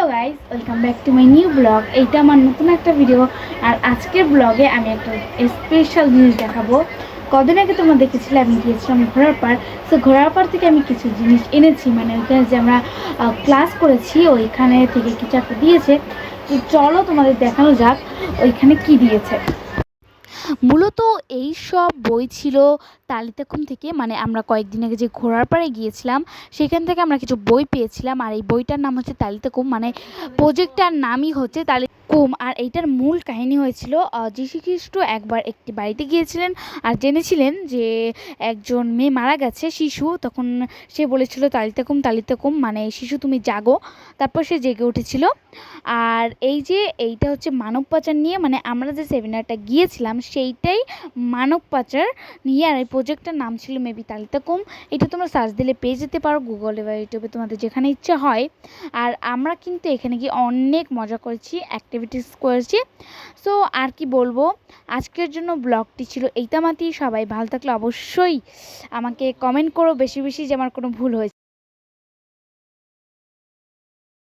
Hello guys, welcome back to my new blog. এইটা আমার নতুন একটা ভিডিও। আর আজকের ব্লগে আমি একটা স্পেশাল জিনিস দেখাবো। কদিন আগে তোমরা দেখেছিলে আমি গিয়েছিলাম ঘোড়ার পাড়। তো ঘোড়ার পাড় থেকে আমি কিছু জিনিস এনেছি, মানে ওইখানে যে আমরা ক্লাস করেছি ওইখানে থেকে কিছু একটা দিয়েছে। তো চলো তোমাদের দেখানো যাক ওইখানে কি দিয়েছে। মূলত এই সব বই ছিল তালিতাকুম থেকে, মানে আমরা কয়েকদিন আগে যে ঘোড়ার পাড়ে গিয়েছিলাম সেখান থেকে আমরা কিছু বই পেয়েছিলাম। আর এই বইটার নাম হচ্ছে তালিতাকুম, মানে প্রজেক্টটার নামই হচ্ছে তালিতাকুম। আর এইটার মূল কাহিনী হয়েছিল যীশু খ্রিস্ট একবার একটি বাড়িতে গিয়েছিলেন আর জেনেছিলেন যে একজন মেয়ে মারা গেছে, শিশু। তখন সে বলেছিল তালিতাকুম তালিতাকুম, মানে শিশু তুমি জাগো। তারপর সে জেগে উঠেছিল। আর এই যে এইটা হচ্ছে মানব পাচার নিয়ে, মানে আমরা যে সেমিনারটা গিয়েছিলাম সেইটাই মানব পাচার নিয়ে। আর এই প্রজেক্টটার নাম ছিল মেবি তালিতাকুম। এটা তোমরা সার্চ দিলে পেয়ে যেতে পারো গুগলে বা ইউটিউবে, তোমাদের যেখানে ইচ্ছা হয়। আর আমরা কিন্তু এখানে গিয়ে অনেক মজা করেছি, অ্যাক্টিভিটিস করেছি। সো আর কি বলবো, আজকের জন্য ব্লগটি ছিল এইটামাত্রই। সবাই ভালো থাকলে অবশ্যই আমাকে কমেন্ট করো বেশি বেশি যে আমার কোনো ভুল হয়েছে।